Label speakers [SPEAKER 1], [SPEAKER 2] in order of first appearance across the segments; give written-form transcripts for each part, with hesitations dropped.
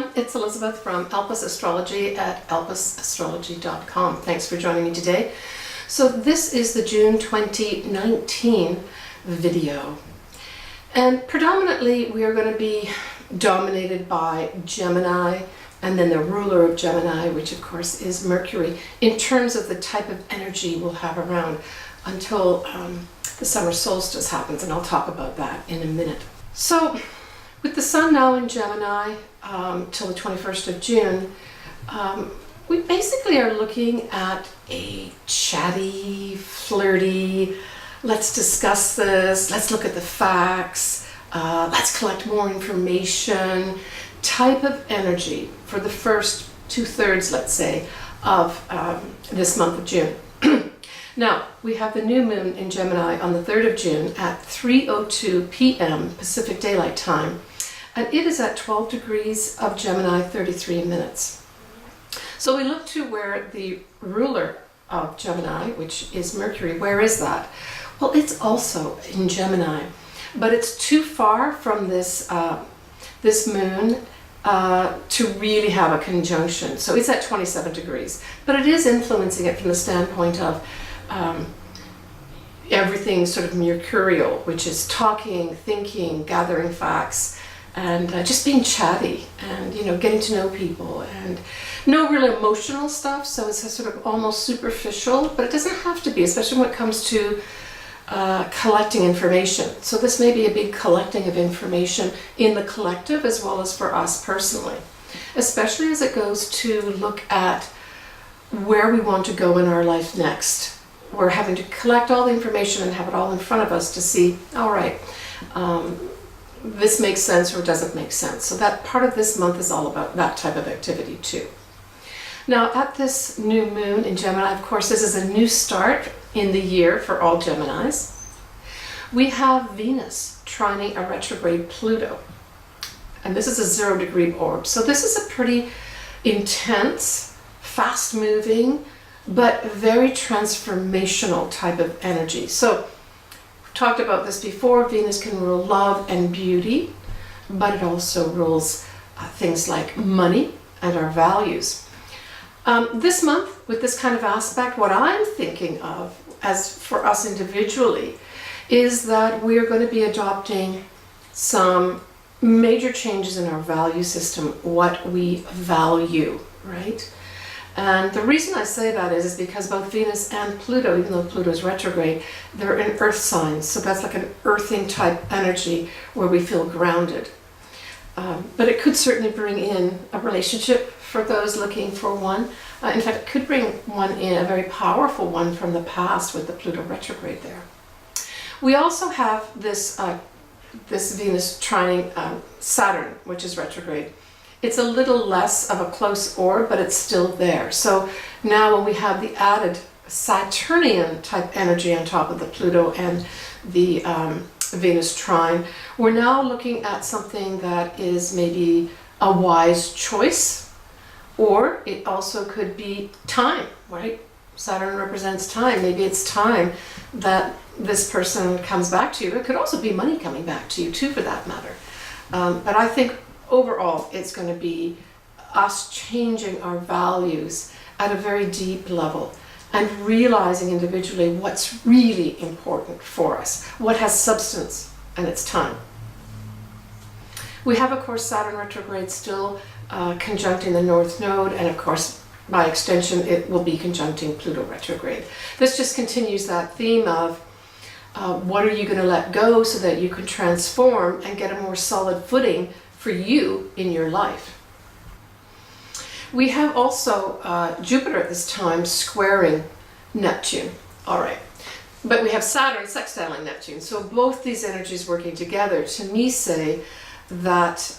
[SPEAKER 1] everyone, it's Elizabeth from Elpis Astrology at elpisastrology.com. Thanks for joining me today. So this is the June 2019 video. And predominantly we are going to be dominated by Gemini and then the ruler of Gemini, which of course is Mercury, in terms of the type of energy we'll have around until the summer solstice happens, and I'll talk about that in a minute. So with the sun now in Gemini till the 21st of June, we basically are looking at a chatty, flirty, let's discuss this, let's look at the facts, let's collect more information type of energy for the first 2/3, let's say, of this month of June. Now, we have the new moon in Gemini on the 3rd of June at 3:02 p.m. Pacific Daylight Time, and it is at 12 degrees of Gemini, 33 minutes. So we look to where the ruler of Gemini, which is Mercury, where is that? Well, it's also in Gemini, but it's too far from this this moon to really have a conjunction. So it's at 27 degrees, but it is influencing it from the standpoint of everything sort of mercurial, which is talking, thinking, gathering facts, and just being chatty and, you know, getting to know people, and no real emotional stuff. So it's a sort of almost superficial, but it doesn't have to be, especially when it comes to collecting information. So this may be a big collecting of information in the collective as well as for us personally, especially as it goes to look at where we want to go in our life next. We're having to collect all the information and have it all in front of us to see, all right, this makes sense or doesn't make sense. So that part of this month is all about that type of activity too. Now, at this new moon in Gemini, of course, this is a new start in the year for all Geminis. We have Venus trining a retrograde Pluto, and this is a 0-degree orb. So this is a pretty intense, fast-moving, but very transformational type of energy. So we've talked about this before. Venus can rule love and beauty, but it also rules things like money and our values. This month, with this kind of aspect, what I'm thinking of as for us individually is that we're going to be adopting some major changes in our value system, what we value, right? And the reason I say that is because both Venus and Pluto, even though Pluto is retrograde, they're in earth signs. So that's like an earthing type energy where we feel grounded. But it could certainly bring in a relationship for those looking for one. In fact, it could bring one in, a very powerful one from the past with the Pluto retrograde there. We also have this Venus trining Saturn, which is retrograde. It's a little less of a close orb, but it's still there. So now when we have the added Saturnian type energy on top of the Pluto and the Venus trine, we're now looking at something that is maybe a wise choice, or it also could be time, right? Saturn represents time. Maybe it's time that this person comes back to you. It could also be money coming back to you too, for that matter. But I think overall it's going to be us changing our values at a very deep level and realizing individually what's really important for us, what has substance, and it's time. We have, of course, Saturn retrograde still conjuncting the North Node, and of course, by extension, it will be conjuncting Pluto retrograde. This just continues that theme of what are you going to let go so that you can transform and get a more solid footing for you in your life. We have also Jupiter at this time squaring Neptune. All right. But we have Saturn sextiling Neptune. So both these energies working together to me say that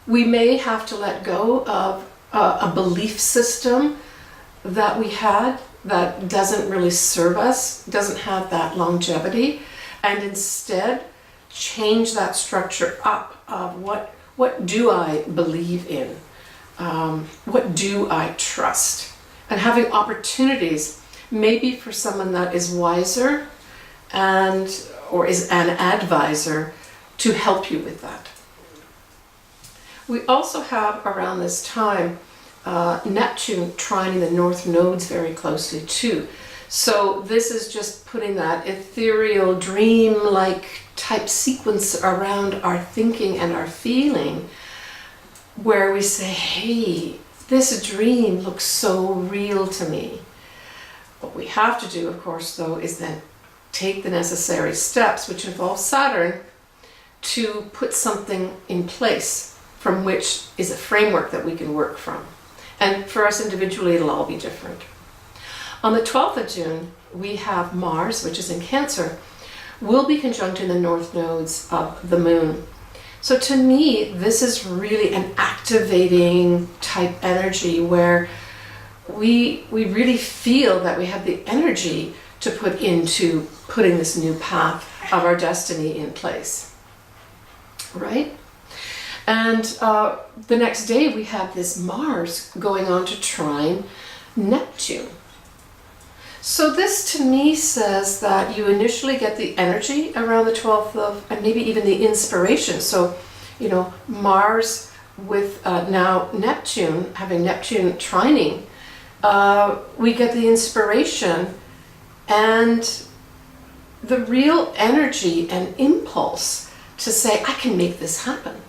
[SPEAKER 1] we may have to let go of a belief system that we had that doesn't really serve us, doesn't have that longevity, and instead change that structure up of what do I believe in? What do I trust? And having opportunities, maybe for someone that is wiser or is an advisor to help you with that. We also have around this time Neptune trining the north nodes very closely too. So this is just putting that ethereal, dream-like type sequence around our thinking and our feeling, where we say, hey, this dream looks so real to me. What we have to do, of course, though, is then take the necessary steps, which involve Saturn, to put something in place from which is a framework that we can work from. And for us individually, it'll all be different. On the 12th of June, we have Mars, which is in Cancer, will be conjuncting the north nodes of the moon. So to me, this is really an activating type energy where we really feel that we have the energy to put into putting this new path of our destiny in place, right? And the next day we have this Mars going on to trine Neptune. So this to me says that you initially get the energy around the 12th of, and maybe even the inspiration. So, you know, Mars with now Neptune, having Neptune trining, we get the inspiration and the real energy and impulse to say, I can make this happen.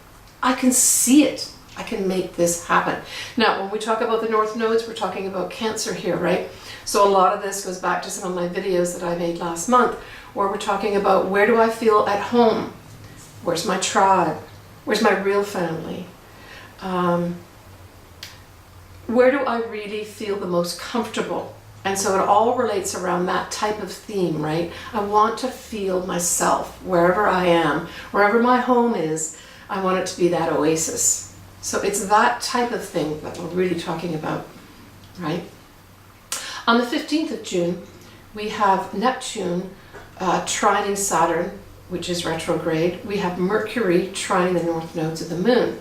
[SPEAKER 1] I can see it. I can make this happen. Now, when we talk about the north nodes, we're talking about Cancer here, right? So a lot of this goes back to some of my videos that I made last month, where we're talking about where do I feel at home? Where's my tribe? Where's my real family? Where do I really feel the most comfortable? And so it all relates around that type of theme, right? I want to feel myself wherever I am, wherever my home is. I want it to be that oasis. So it's that type of thing that we're really talking about, right? On the 15th of June, we have Neptune trining Saturn, which is retrograde. We have Mercury trining the north nodes of the moon.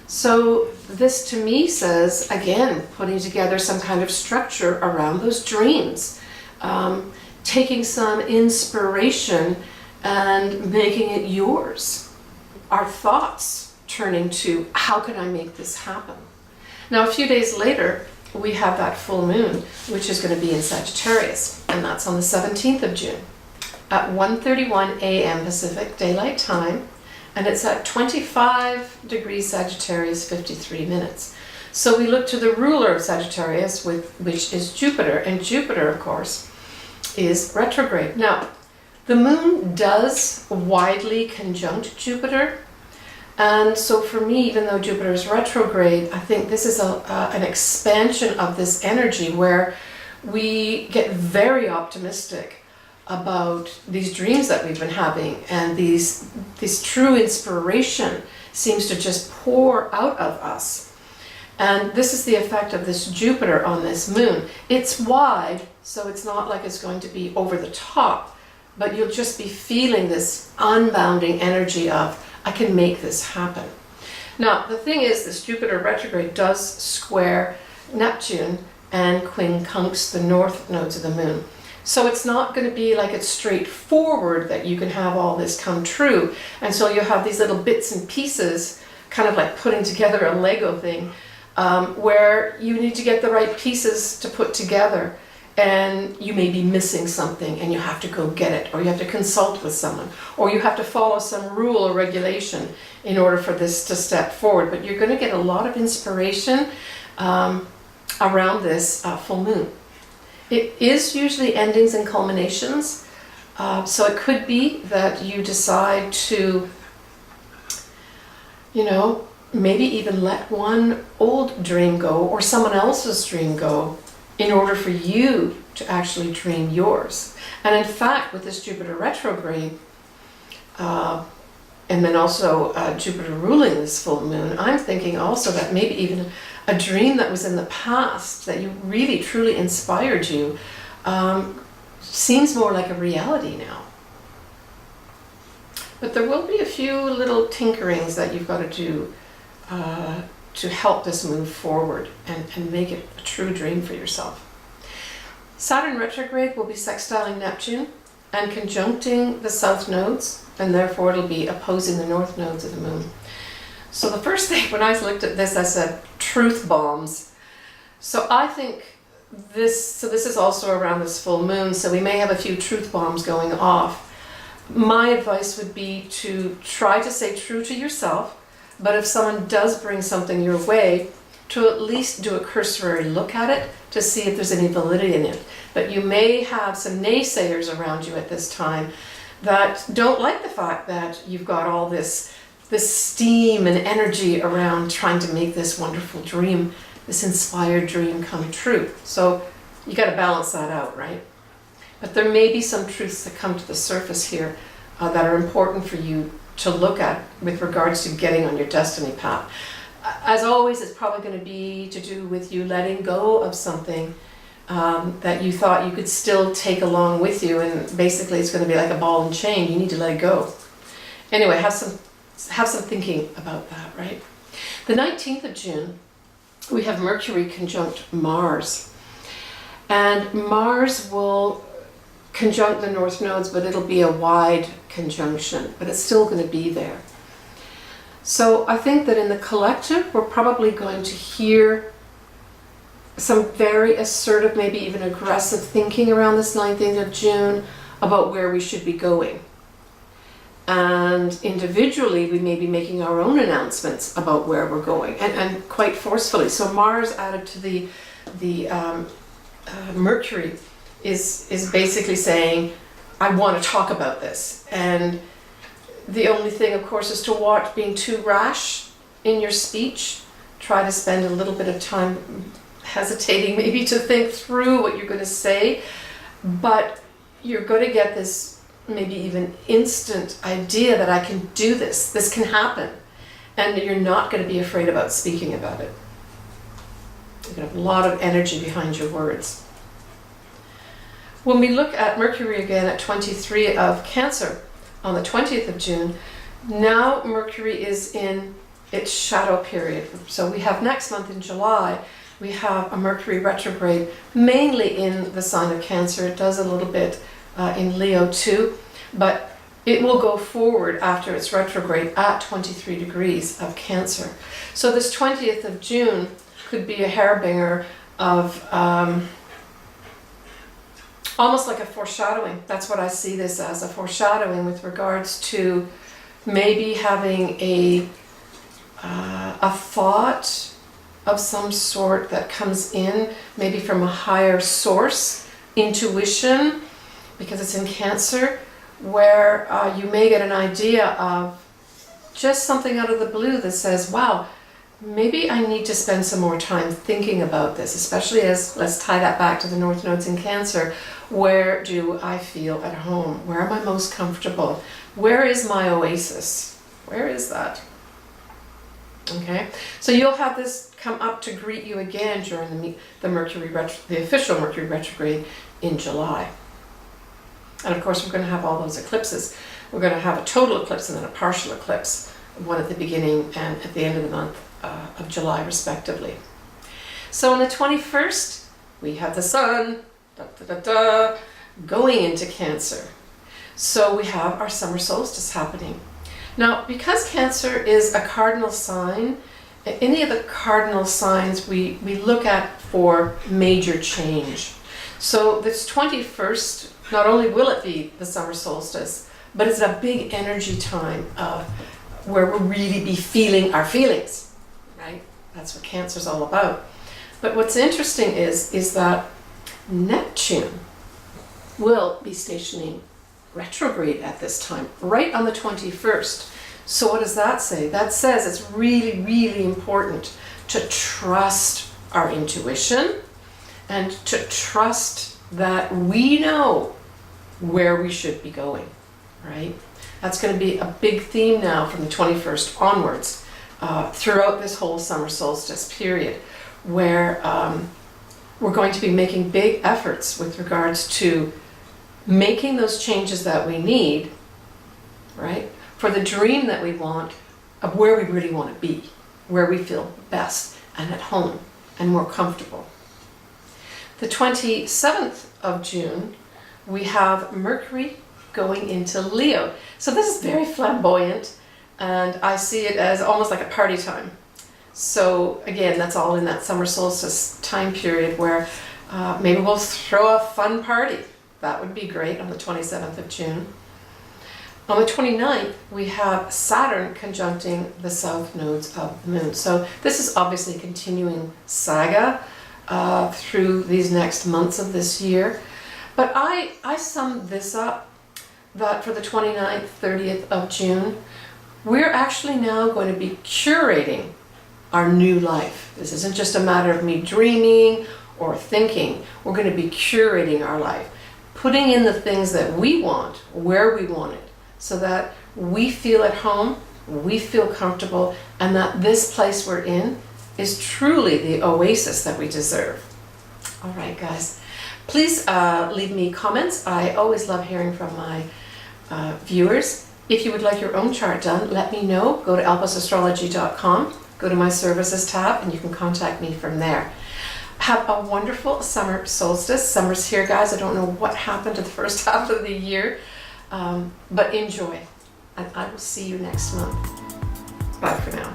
[SPEAKER 1] So this to me says, again, putting together some kind of structure around those dreams, taking some inspiration and making it yours. Our thoughts turning to, how can I make this happen? Now, a few days later, we have that full moon, which is going to be in Sagittarius, and that's on the 17th of June at 1:31 a.m. Pacific Daylight Time, and it's at 25 degrees Sagittarius, 53 minutes. So we look to the ruler of Sagittarius, which is Jupiter, and Jupiter, of course, is retrograde. Now, the moon does widely conjunct Jupiter, and so for me, even though Jupiter is retrograde, I think this is an expansion of this energy where we get very optimistic about these dreams that we've been having, and this true inspiration seems to just pour out of us. And this is the effect of this Jupiter on this moon. It's wide, so it's not like it's going to be over the top, but you'll just be feeling this unbounding energy of, I can make this happen. Now, the thing is, this Jupiter retrograde does square Neptune and quincunx, the north nodes of the moon. So it's not going to be like it's straightforward that you can have all this come true. And so you have these little bits and pieces, kind of like putting together a Lego thing, where you need to get the right pieces to put together. And you may be missing something and you have to go get it, or you have to consult with someone, or you have to follow some rule or regulation in order for this to step forward. But you're going to get a lot of inspiration around this full moon. It is usually endings and culminations, so it could be that you decide to, you know, maybe even let one old dream go or someone else's dream go, in order for you to actually dream yours. And in fact, with this Jupiter retrograde, and then also Jupiter ruling this full moon, I'm thinking also that maybe even a dream that was in the past that you really truly inspired you seems more like a reality now. But there will be a few little tinkerings that you've got to do to help this move forward and make it a true dream for yourself. Saturn retrograde will be sextiling Neptune and conjuncting the south nodes, and therefore it'll be opposing the north nodes of the moon. So the first thing, when I looked at this, I said, truth bombs. So I think this is also around this full moon, so we may have a few truth bombs going off. My advice would be to try to stay true to yourself, but if someone does bring something your way, to at least do a cursory look at it to see if there's any validity in it. But you may have some naysayers around you at this time that don't like the fact that you've got all this steam and energy around trying to make this wonderful dream, this inspired dream come true. So you got to balance that out, right? But there may be some truths that come to the surface here that are important for you to look at with regards to getting on your destiny path. As always, it's probably going to be to do with you letting go of something that you thought you could still take along with you, and basically it's going to be like a ball and chain. You need to let it go. Anyway, have some thinking about that, right? The 19th of June, we have Mercury conjunct Mars. And Mars will conjunct the north nodes, but it'll be a wide conjunction, but it's still going to be there. So I think that in the collective, we're probably going to hear some very assertive, maybe even aggressive thinking around this 19th of June about where we should be going. And individually, we may be making our own announcements about where we're going, and quite forcefully. So Mars added to the Mercury is basically saying, I want to talk about this. And the only thing, of course, is to watch being too rash in your speech. Try to spend a little bit of time hesitating, maybe to think through what you're going to say. But you're going to get this maybe even instant idea that I can do this. This can happen. And you're not going to be afraid about speaking about it. You're going to have a lot of energy behind your words. When we look at Mercury again at 23 of Cancer on the 20th of June, now Mercury is in its shadow period. So we have next month in July, we have a Mercury retrograde, mainly in the sign of Cancer. It does a little bit in Leo too, but it will go forward after its retrograde at 23 degrees of Cancer. So this 20th of June could be a harbinger of almost like a foreshadowing. That's what I see this as, a foreshadowing with regards to maybe having a thought of some sort that comes in, maybe from a higher source, intuition, because it's in Cancer, where you may get an idea of just something out of the blue that says, wow, maybe I need to spend some more time thinking about this, especially as, let's tie that back to the North Nodes in Cancer. Where do I feel at home? Where am I most comfortable? Where is my oasis? Where is that? Okay, so you'll have this come up to greet you again during the official Mercury retrograde in July. And of course, we're going to have all those eclipses. We're going to have a total eclipse and then a partial eclipse, one at the beginning and at the end of the month of July, respectively. So on the 21st, we have the Sun going into Cancer. So we have our summer solstice happening. Now, because Cancer is a cardinal sign, any of the cardinal signs we look at for major change. So this 21st, not only will it be the summer solstice, but it's a big energy time where we'll really be feeling our feelings, right? That's what Cancer's all about. But what's interesting is that Neptune will be stationing retrograde at this time, right on the 21st. So what does that say? That says it's really, really important to trust our intuition and to trust that we know where we should be going, right? That's going to be a big theme now from the 21st onwards throughout this whole summer solstice period, where we're going to be making big efforts with regards to making those changes that we need, right, for the dream that we want of where we really want to be, where we feel best and at home and more comfortable. The 27th of June, we have Mercury going into Leo. So this is very flamboyant. and I see it as almost like a party time. So again, that's all in that summer solstice time period where maybe we'll throw a fun party. That would be great on the 27th of June. On the 29th, we have Saturn conjuncting the south nodes of the moon. So this is obviously a continuing saga through these next months of this year. But I summed this up that for the 29th, 30th of June, we're actually now going to be curating our new life. This isn't just a matter of me dreaming or thinking. We're going to be curating our life, putting in the things that we want, where we want it, so that we feel at home, we feel comfortable, and that this place we're in is truly the oasis that we deserve. All right, guys. Please leave me comments. I always love hearing from my viewers. If you would like your own chart done, let me know. Go to elpasastrology.com, go to my services tab, and you can contact me from there. Have a wonderful summer solstice. Summer's here, guys. I don't know what happened to the first half of the year, but enjoy. And I will see you next month. Bye for now.